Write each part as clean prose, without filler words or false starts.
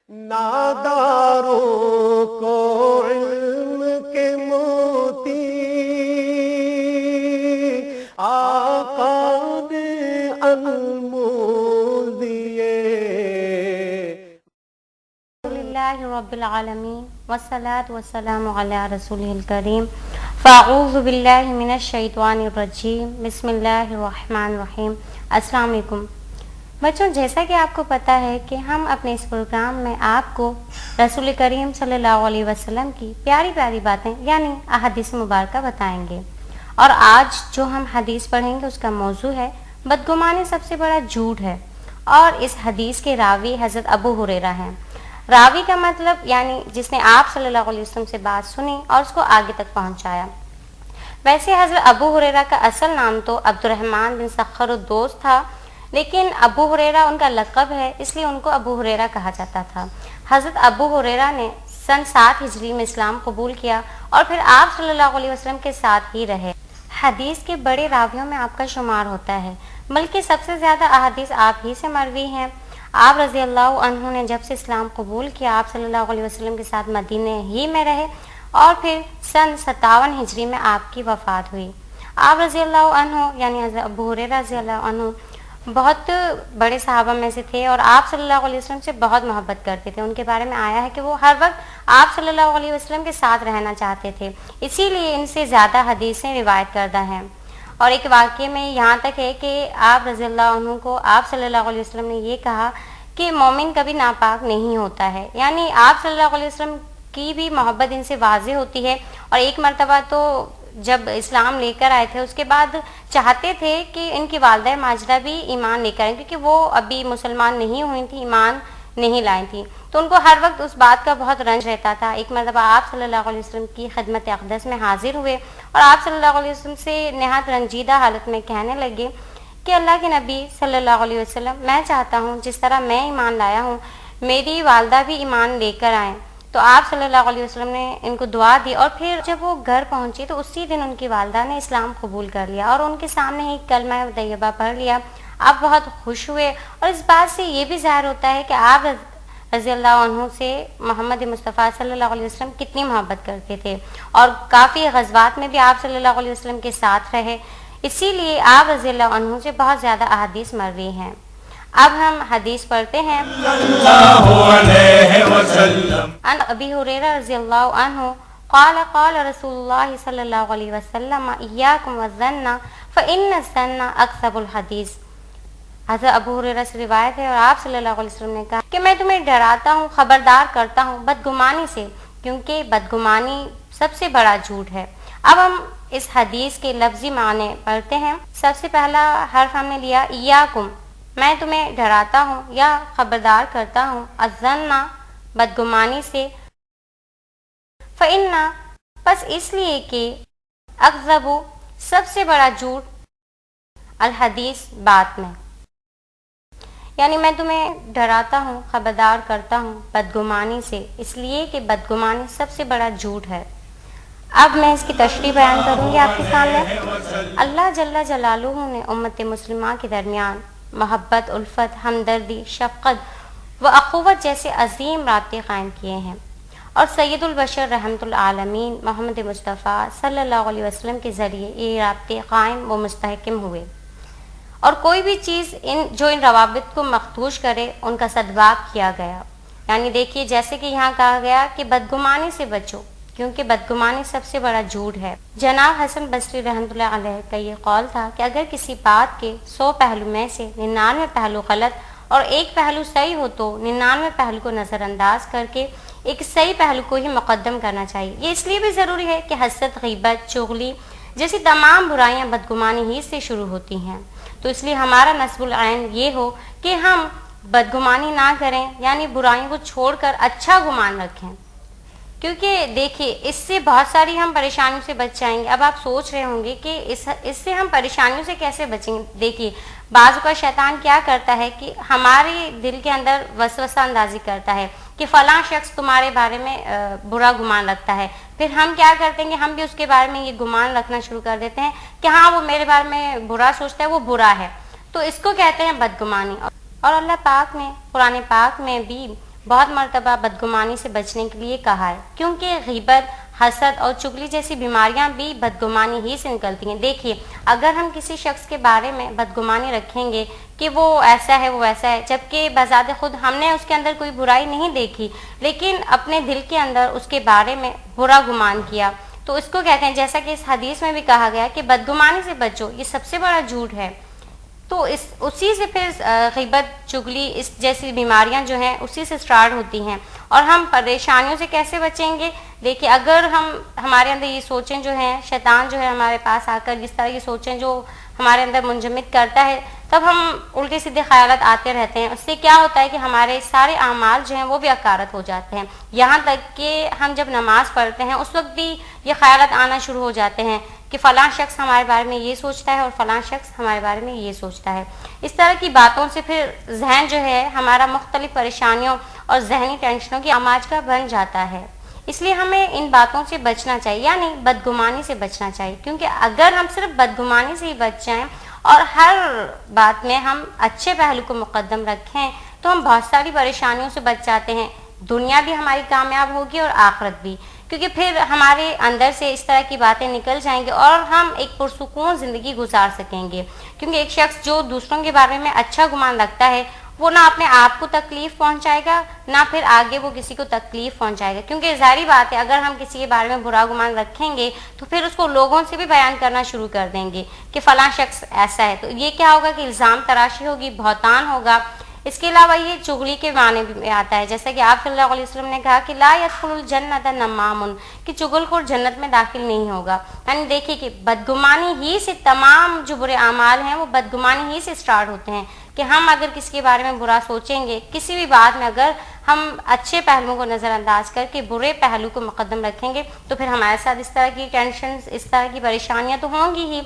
ناداروں کو علم کے موتی آقا نے انمول دیے۔ الحمدللہ رب العالمین والصلاة والسلام علی رسولہ الکریم فاعوذ باللہ من الشیطان الرجیم بسم اللہ الرحمن الرحیم۔ السلام علیکم بچوں، جیسا کہ آپ کو پتہ ہے کہ ہم اپنے اس پروگرام میں آپ کو رسول کریم صلی اللہ علیہ وسلم کی پیاری پیاری باتیں یعنی احادیث مبارکہ بتائیں گے، اور آج جو ہم حدیث پڑھیں گے اس کا موضوع ہے بدگمانی سب سے بڑا جھوٹ ہے، اور اس حدیث کے راوی حضرت ابو ہریرہ ہیں۔ راوی کا مطلب یعنی جس نے آپ صلی اللہ علیہ وسلم سے بات سنی اور اس کو آگے تک پہنچایا۔ ویسے حضرت ابو ہریرہ کا اصل نام تو عبد الرحمن بن سخر الدوس تھا، لیکن ابو ہریرہ ان کا لقب ہے، اس لیے ان کو ابو ہریرہ کہا جاتا تھا۔ حضرت ابو ہریرہ نے سن 7 ہجری میں اسلام قبول کیا اور پھر آپ صلی اللہ علیہ وسلم کے ساتھ ہی رہے۔ حدیث کے بڑے راویوں میں آپ کا شمار ہوتا ہے، بلکہ سب سے زیادہ احادیث آپ ہی سے مروی ہیں۔ آپ رضی اللہ عنہ نے جب سے اسلام قبول کیا آپ صلی اللہ علیہ وسلم کے ساتھ مدینہ ہی میں رہے، اور پھر سن 57 ہجری میں آپ کی وفات ہوئی۔ آپ رضی اللہ عنہ یعنی حضرت ابو ہریرہ رضی اللہ عنہ بہت بڑے صحابہ میں سے تھے اور آپ صلی اللہ علیہ وسلم سے بہت محبت کرتے تھے۔ ان کے بارے میں آیا ہے کہ وہ ہر وقت آپ صلی اللہ علیہ وسلم کے ساتھ رہنا چاہتے تھے، اسی لیے ان سے زیادہ حدیثیں روایت کردہ ہیں۔ اور ایک واقعے میں یہاں تک ہے کہ آپ رضی اللہ عنہ کو آپ صلی اللہ علیہ وسلم نے یہ کہا کہ مومن کبھی ناپاک نہیں ہوتا ہے، یعنی آپ صلی اللہ علیہ وسلم کی بھی محبت ان سے واضح ہوتی ہے۔ اور ایک مرتبہ تو جب اسلام لے کر آئے تھے اس کے بعد چاہتے تھے کہ ان کی والدہ ماجدہ بھی ایمان لے کر آئیں، کیونکہ وہ ابھی مسلمان نہیں ہوئی تھیں، ایمان نہیں لائی تھیں، تو ان کو ہر وقت اس بات کا بہت رنج رہتا تھا۔ ایک مرتبہ آپ صلی اللہ علیہ وسلم کی خدمت اقدس میں حاضر ہوئے اور آپ صلی اللہ علیہ وسلم سے نہایت رنجیدہ حالت میں کہنے لگے کہ اللہ کے نبی صلی اللہ علیہ وسلم، میں چاہتا ہوں جس طرح میں ایمان لایا ہوں میری والدہ بھی ایمان لے کر آئیں۔ تو آپ صلی اللہ علیہ وسلم نے ان کو دعا دی، اور پھر جب وہ گھر پہنچی تو اسی دن ان کی والدہ نے اسلام قبول کر لیا اور ان کے سامنے ہی کلمہ طیبہ پڑھ لیا۔ آپ بہت خوش ہوئے، اور اس بات سے یہ بھی ظاہر ہوتا ہے کہ آپ رضی اللہ عنہ سے محمد مصطفیٰ صلی اللہ علیہ وسلم کتنی محبت کرتے تھے، اور کافی غزوات میں بھی آپ صلی اللہ علیہ وسلم کے ساتھ رہے، اسی لیے آپ رضی اللہ عنہ سے بہت زیادہ احادیث مروی ہیں۔ اب ہم حدیث پڑھتے ہیں۔ عن ابی ہریرہ رضی اللہ عنہ قال قال رسول اللہ صلی اللہ علیہ وسلم ایاکم والظن فإن الظن اکذب الحدیث۔ حضرت ابو ہریرہ سے روایت ہے اور آپ صلی اللہ علیہ وسلم نے کہا کہ میں تمہیں ڈراتا ہوں، خبردار کرتا ہوں بدگمانی سے، کیونکہ بدگمانی سب سے بڑا جھوٹ ہے۔ اب ہم اس حدیث کے لفظی معنی پڑھتے ہیں۔ سب سے پہلا حرف ہم نے لیا ایاکم، میں تمہیں ڈراتا ہوں یا خبردار کرتا ہوں، الظن بدگمانی سے، فإن پس اس لیے کہ اکذب سب سے بڑا جھوٹ، الحدیث بات میں، یعنی میں تمہیں ڈراتا ہوں خبردار کرتا ہوں بدگمانی سے، اس لیے کہ بدگمانی سب سے بڑا جھوٹ ہے۔ اب میں اس کی تشریح بیان کروں گی آپ کے سامنے۔ اللہ جل جلالہ نے امت مسلمہ کے درمیان محبت، الفت، ہمدردی، شفقت و اخوت جیسے عظیم رابطے قائم کیے ہیں، اور سید البشر رحمۃ العالمین محمد مصطفیٰ صلی اللہ علیہ وسلم کے ذریعے یہ رابطے قائم و مستحکم ہوئے، اور کوئی بھی چیز جو ان روابط کو مخدوش کرے ان کا سدباب کیا گیا۔ یعنی دیکھیے جیسے کہ یہاں کہا گیا کہ بدگمانی سے بچو، کیونکہ بدگمانی سب سے بڑا جھوٹ ہے۔ جناب حسن بصری رحمۃ اللہ علیہ کا یہ قول تھا کہ اگر کسی بات کے 100 پہلو میں سے 99 پہلو غلط اور ایک پہلو صحیح ہو تو 99 پہلو کو نظر انداز کر کے ایک صحیح پہلو کو ہی مقدم کرنا چاہیے۔ یہ اس لیے بھی ضروری ہے کہ حسد، غیبت، چغلی جیسی تمام برائیاں بدگمانی ہی سے شروع ہوتی ہیں، تو اس لیے ہمارا نصب العین یہ ہو کہ ہم بدگمانی نہ کریں، یعنی برائیوں کو چھوڑ کر اچھا گمان رکھیں، کیونکہ دیکھیے اس سے بہت ساری ہم پریشانیوں سے بچ جائیں گے۔ اب آپ سوچ رہے ہوں گے کہ اس سے ہم پریشانیوں سے کیسے بچیں گے۔ دیکھیے بعض کا شیطان کیا کرتا ہے کہ ہمارے دل کے اندر وسوسہ اندازی کرتا ہے کہ فلاں شخص تمہارے بارے میں برا گمان رکھتا ہے، پھر ہم کیا کرتے ہیں کہ ہم بھی اس کے بارے میں یہ گمان رکھنا شروع کر دیتے ہیں کہ ہاں وہ میرے بارے میں برا سوچتا ہے، وہ برا ہے، تو اس کو کہتے ہیں بدگمانی۔ اور اللہ پاک نے قرآن پاک میں بھی بہت مرتبہ بدگمانی سے بچنے کے لیے کہا ہے، کیونکہ غیبت، حسد اور چغلی جیسی بیماریاں بھی بدگمانی ہی سے نکلتی ہیں۔ دیکھیے، اگر ہم کسی شخص کے بارے میں بدگمانی رکھیں گے کہ وہ ایسا ہے، وہ ویسا ہے، جبکہ بذات خود ہم نے اس کے اندر کوئی برائی نہیں دیکھی، لیکن اپنے دل کے اندر اس کے بارے میں برا گمان کیا، تو اس کو کہتے ہیں، جیسا کہ اس حدیث میں بھی کہا گیا کہ بدگمانی سے بچو، یہ سب سے بڑا جھوٹ ہے۔ تو اسی سے پھر غیبت، چغلی، اس جیسی بیماریاں جو ہیں اسی سے سٹارٹ ہوتی ہیں۔ اور ہم پریشانیوں سے کیسے بچیں گے؟ دیکھیے، اگر ہمارے اندر یہ سوچیں جو ہیں، شیطان جو ہے ہمارے پاس آ کر اس طرح کی سوچیں جو ہمارے اندر منجمد کرتا ہے، تب ہم الٹے سیدھے خیالات آتے رہتے ہیں۔ اس سے کیا ہوتا ہے کہ ہمارے سارے اعمال جو ہیں وہ بھی اکارت ہو جاتے ہیں، یہاں تک کہ ہم جب نماز پڑھتے ہیں اس وقت بھی یہ خیالات آنا شروع ہو جاتے ہیں کہ فلاں شخص ہمارے بارے میں یہ سوچتا ہے اور فلاں شخص ہمارے بارے میں یہ سوچتا ہے۔ اس طرح کی باتوں سے پھر ذہن جو ہے ہمارا مختلف پریشانیوں اور ذہنی ٹینشنوں کی آماج کا بن جاتا ہے۔ اس لیے ہمیں ان باتوں سے بچنا چاہیے، یعنی بدگمانی سے بچنا چاہیے، کیونکہ اگر ہم صرف بدگمانی سے ہی بچ جائیں اور ہر بات میں ہم اچھے پہلو کو مقدم رکھیں تو ہم بہت ساری پریشانیوں سے بچ جاتے ہیں، دنیا بھی ہماری کامیاب ہوگی اور آخرت بھی، کیونکہ پھر ہمارے اندر سے اس طرح کی باتیں نکل جائیں گے اور ہم ایک پرسکون زندگی گزار سکیں گے۔ کیونکہ ایک شخص جو دوسروں کے بارے میں اچھا گمان رکھتا ہے وہ نہ اپنے آپ کو تکلیف پہنچائے گا، نہ پھر آگے وہ کسی کو تکلیف پہنچائے گا، کیونکہ ظاہری بات ہے اگر ہم کسی کے بارے میں برا گمان رکھیں گے تو پھر اس کو لوگوں سے بھی بیان کرنا شروع کر دیں گے کہ فلاں شخص ایسا ہے، تو یہ کیا ہوگا کہ الزام تراشی ہوگی، بہتان ہوگا۔ اس کے علاوہ یہ چغلی کے معنی بھی آتا ہے، جیسا کہ آپ صلی اللہ علیہ وسلم نے کہا کہ لا يدخل الجنۃ نمام، کہ چغل خور جنت میں داخل نہیں ہوگا۔ یعنی دیکھیے کہ بدگمانی ہی سے تمام جو برے اعمال ہیں وہ بدگمانی ہی سے سٹارٹ ہوتے ہیں، کہ ہم اگر کسی کے بارے میں برا سوچیں گے، کسی بھی بات میں اگر ہم اچھے پہلوؤں کو نظر انداز کر کے برے پہلو کو مقدم رکھیں گے تو پھر ہمارے ساتھ اس طرح کی ٹینشنز، اس طرح کی پریشانیاں تو ہوں گی ہی۔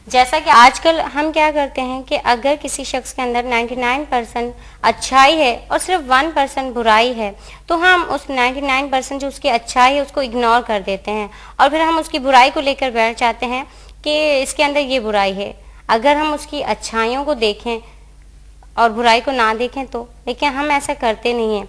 جیسا کہ آج کل ہم کیا کرتے ہیں کہ اگر کسی شخص کے اندر 99% اچھائی ہے اور صرف 1% برائی ہے تو ہم اس 99% جو اس کی اچھائی ہے اس کو اگنور کر دیتے ہیں اور پھر ہم اس کی برائی کو لے کر بیٹھ جاتے ہیں کہ اس کے اندر یہ برائی ہے۔ اگر ہم اس کی اچھائیوں کو دیکھیں اور برائی کو نہ دیکھیں تو، لیکن ہم ایسا کرتے نہیں ہیں۔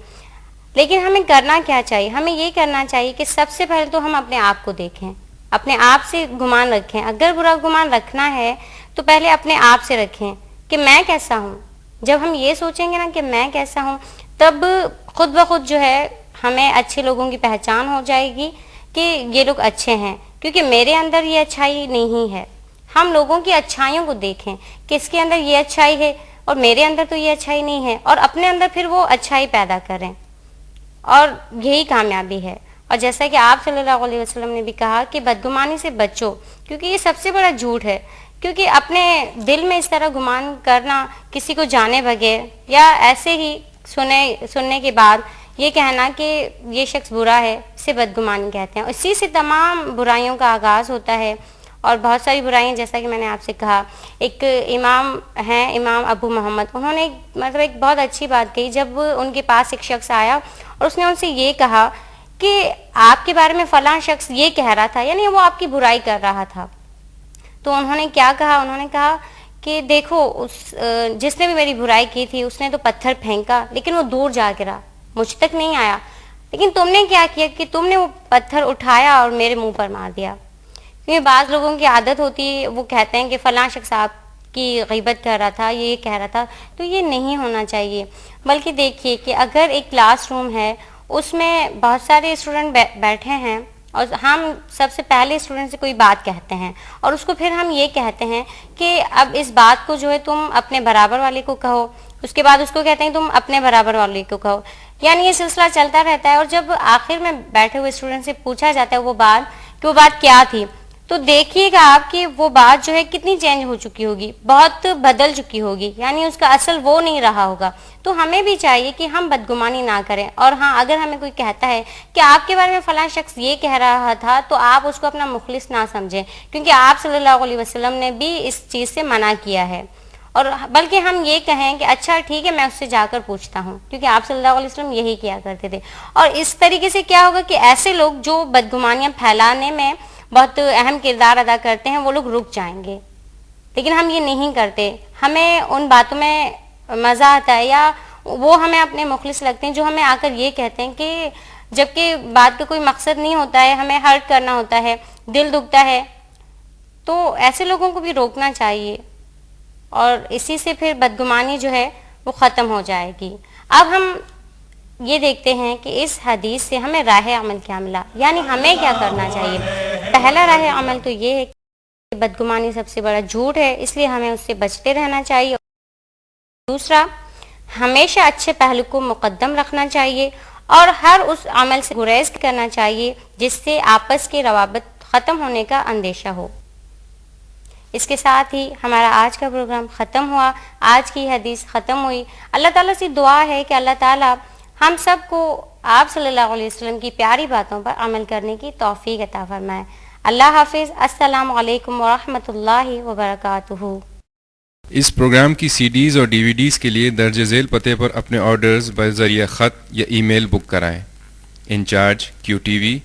لیکن ہمیں کرنا کیا چاہیے؟ ہمیں یہ کرنا چاہیے کہ سب سے پہلے تو ہم اپنے آپ کو دیکھیں، اپنے آپ سے گمان رکھیں۔ اگر برا گمان رکھنا ہے تو پہلے اپنے آپ سے رکھیں کہ میں کیسا ہوں۔ جب ہم یہ سوچیں گے نا کہ میں کیسا ہوں، تب خود بخود جو ہے ہمیں اچھے لوگوں کی پہچان ہو جائے گی کہ یہ لوگ اچھے ہیں، کیونکہ میرے اندر یہ اچھائی نہیں ہے۔ ہم لوگوں کی اچھائیوں کو دیکھیں کہ اس کے اندر یہ اچھائی ہے اور میرے اندر تو یہ اچھائی نہیں ہے، اور اپنے اندر پھر وہ اچھائی پیدا کریں، اور یہی کامیابی ہے۔ اور جیسا کہ آپ صلی اللہ علیہ وسلم نے بھی کہا کہ بدگمانی سے بچو، کیونکہ یہ سب سے بڑا جھوٹ ہے، کیونکہ اپنے دل میں اس طرح گمان کرنا کسی کو جانے بغیر یا ایسے ہی سننے کے بعد یہ کہنا کہ یہ شخص برا ہے، اسے بدگمانی کہتے ہیں۔ اسی سے تمام برائیوں کا آغاز ہوتا ہے، اور بہت ساری برائیاں، جیسا کہ میں نے آپ سے کہا، ایک امام ہیں، امام ابو محمد، انہوں نے ایک بہت اچھی بات کہی۔ جب ان کے پاس ایک شخص آیا اور اس نے ان سے یہ کہا کہ آپ کے بارے میں فلاں شخص یہ کہہ رہا تھا، یعنی وہ آپ کی برائی کر رہا تھا، تو انہوں نے کیا کہا؟ انہوں نے کہا کہ دیکھو جس نے بھی میری برائی کی تھی اس نے تو پتھر پھینکا لیکن وہ دور جا گرا، مجھ تک نہیں آیا، لیکن تم نے کیا کیا کہ تم نے وہ پتھر اٹھایا اور میرے منہ پر مار دیا۔ کیونکہ بعض لوگوں کی عادت ہوتی ہے، وہ کہتے ہیں کہ فلاں شخص آپ کی غیبت کر رہا تھا، یہ کہہ رہا تھا، تو یہ نہیں ہونا چاہیے۔ بلکہ دیکھیے کہ اگر ایک کلاس روم ہے، اس میں بہت سارے اسٹوڈنٹ بیٹھے ہیں اور ہم سب سے پہلے اسٹوڈنٹ سے کوئی بات کہتے ہیں اور اس کو پھر ہم یہ کہتے ہیں کہ اب اس بات کو جو ہے تم اپنے برابر والے کو کہو، اس کے بعد اس کو کہتے ہیں تم اپنے برابر والے کو کہو، یعنی یہ سلسلہ چلتا رہتا ہے۔ اور جب آخر میں بیٹھے ہوئے اسٹوڈنٹ سے پوچھا جاتا ہے وہ بات کیا تھی، تو دیکھیے گا آپ کہ وہ بات جو ہے کتنی چینج ہو چکی ہوگی، بہت بدل چکی ہوگی، یعنی اس کا اصل وہ نہیں رہا ہوگا۔ تو ہمیں بھی چاہیے کہ ہم بدگمانی نہ کریں، اور ہاں اگر ہمیں کوئی کہتا ہے کہ آپ کے بارے میں فلاں شخص یہ کہہ رہا تھا، تو آپ اس کو اپنا مخلص نہ سمجھیں، کیونکہ آپ صلی اللہ علیہ وسلم نے بھی اس چیز سے منع کیا ہے، اور بلکہ ہم یہ کہیں کہ اچھا ٹھیک ہے میں اس سے جا کر پوچھتا ہوں، کیونکہ آپ صلی اللہ علیہ وسلم یہی کیا کرتے تھے۔ اور اس طریقے سے کیا ہوگا کہ ایسے لوگ جو بدگمانیاں پھیلانے میں بہت اہم کردار ادا کرتے ہیں وہ لوگ رک جائیں گے، لیکن ہم یہ نہیں کرتے۔ ہمیں ان باتوں میں مزہ آتا ہے یا وہ ہمیں اپنے مخلص لگتے ہیں، جو ہمیں آ کر یہ کہتے ہیں کہ جبکہ بات کا کوئی مقصد نہیں ہوتا ہے، ہمیں ہرٹ کرنا ہوتا ہے، دل دکھتا ہے، تو ایسے لوگوں کو بھی روکنا چاہیے، اور اسی سے پھر بدگمانی جو ہے وہ ختم ہو جائے گی۔ اب ہم یہ دیکھتے ہیں کہ اس حدیث سے ہمیں راہ عمل کیا ملا، یعنی ہمیں کیا کرنا چاہیے۔ پہلا راہ عمل تو یہ ہے کہ بدگمانی سب سے بڑا جھوٹ ہے، اس لیے ہمیں اس سے بچتے رہنا چاہیے۔ دوسرا، ہمیشہ اچھے پہلو کو مقدم رکھنا چاہیے اور ہر اس عمل سے گریز کرنا چاہیے جس سے آپس کے روابط ختم ہونے کا اندیشہ ہو۔ اس کے ساتھ ہی ہمارا آج کا پروگرام ختم ہوا، آج کی حدیث ختم ہوئی۔ اللہ تعالیٰ سے دعا ہے کہ اللہ تعالیٰ ہم سب کو آپ صلی اللہ علیہ وسلم کی پیاری باتوں پر عمل کرنے کی توفیق عطا فرمائے۔ اللہ حافظ۔ السلام علیکم ورحمۃ اللہ وبرکاتہ۔ اس پروگرام کی سی ڈیز اور ڈی وی ڈیز کے لیے درج ذیل پتے پر اپنے آرڈرز بذریعہ خط یا ای میل بک کرائیں۔ Incharge QTV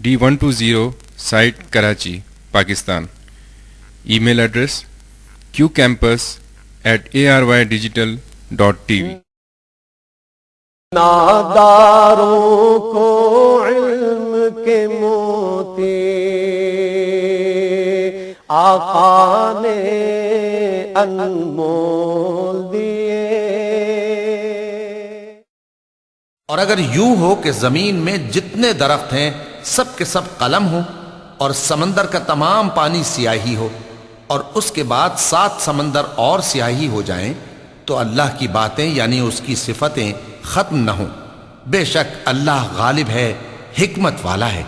D120 site Karachi Pakistan. Email address qcampus@arydigital.tv۔ ناداروں کو علم کے موتی آقا نے انمول دیے۔ اور اگر یوں ہو کہ زمین میں جتنے درخت ہیں سب کے سب قلم ہوں اور سمندر کا تمام پانی سیاہی ہو اور اس کے بعد 7 سمندر اور سیاہی ہو جائیں تو اللہ کی باتیں یعنی اس کی صفتیں ختم نہ ہوں۔ بے شک اللہ غالب ہے، حکمت والا ہے۔